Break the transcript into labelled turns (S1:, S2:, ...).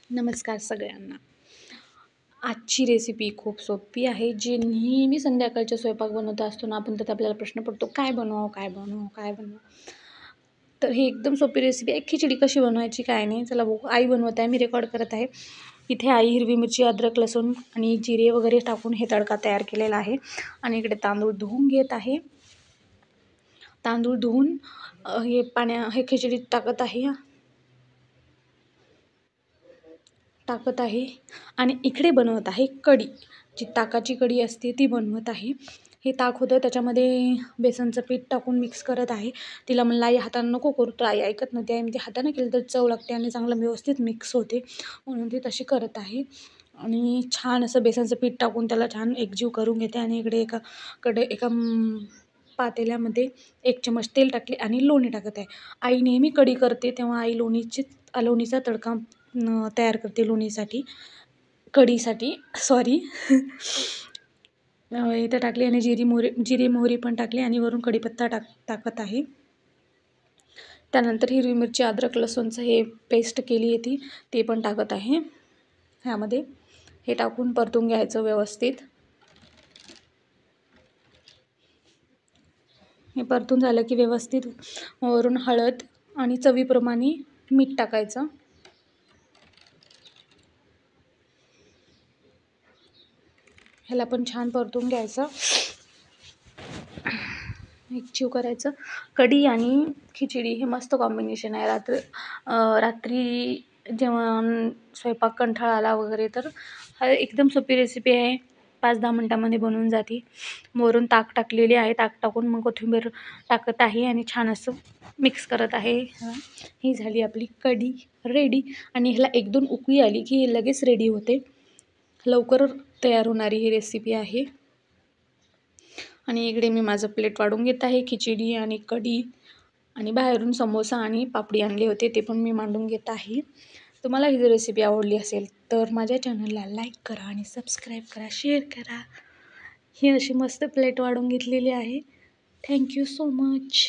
S1: नमस्कार सगळ्यांना. आजची रेसिपी खूप सोपी आहे. जी नेहमी संध्याकाळच्या स्वयंपाक बनवत असतो ना आपण, तर आपल्याला प्रश्न पडतो काय बनवावं, काय बनवावं, काय बनवावं? तर ही एकदम सोपी रेसिपी आहे. खिचडी कशी बनवायची काय नाही. चला बघू. आई बनवत आहे, मी रेकॉर्ड करत आहे. इथे आई हिरवी मिरची, अद्रक, लसूण आणि जिरे वगैरे टाकून हे तडका तयार केलेला आहे. आणि इकडे तांदूळ धुवून घेत आहे. तांदूळ धुवून हे खिचडीत टाकत आहे आणि इकडे बनवत आहे कढी. जी ताकाची कढी असते ती बनवत आहे. हे ताक होतं, त्याच्यामध्ये बेसनचं पीठ टाकून मिक्स करत आहे. तिला म्हणलं आई हातानं नको करू, तर आई ऐकत नव्हती. आई म्हणते हाताने केलं तर चव लागते आणि चांगलं व्यवस्थित मिक्स होते, म्हणून ती तशी करत आहे. आणि छान असं बेसनचं पीठ टाकून त्याला छान एकजीव करून घेते. आणि इकडे एका पातेल्यामध्ये 1 चमच तेल टाकले आणि लोणी टाकत आहे. आई नेहमी कढी करते तेव्हा आई लोणीचा तडका तयार करते लोणीसाठी, कढीसाठी सॉरी. इथं टाकली आणि जिरी मोहरी पण टाकली आणि वरून कढीपत्ता टाकत आहे. त्यानंतर हिरवी मिरची, अद्रक, लसूणचं हे पेस्ट केली आहे ते पण टाकत आहे ह्यामध्ये. हे टाकून परतून घ्यायचं व्यवस्थित. हे परतून झालं की व्यवस्थित वरून हळद आणि चवीप्रमाणे मीठ टाकायचं. ह्याला पण छान परतून घ्यायचं, एकजीव करायचं. कढी आणि खिचडी हे मस्त कॉम्बिनेशन आहे. रात्री जेव्हा स्वयंपाक कंटाळा आला वगैरे तर हा एकदम सोपी रेसिपी आहे. 5-10 मिनटामध्ये बनवून जाते. वरून ताक टाकलेली आहे. ताक टाकून मग कोथिंबीर टाकत आहे आणि छान असं मिक्स करत आहे. ही झाली आपली कढी रेडी. आणि ह्याला 1-2 उकळी आली की लगेच रेडी होते. लवकर तयार होणारी ही रेसिपी आहे. आणि इकडे मी माझं प्लेट वाढून घेत आहे. खिचडी आणि कढी आणि बाहेरून समोसा आणि पापडी आणले होते, ते पण मी मांडून घेत आहे. तुम्हाला ही जर रेसिपी आवडली असेल तर माझ्या चॅनलला लाईक करा आणि सबस्क्राईब करा, शेअर करा. ही अशी मस्त प्लेट वाढून घेतलेली आहे. Thank you so much.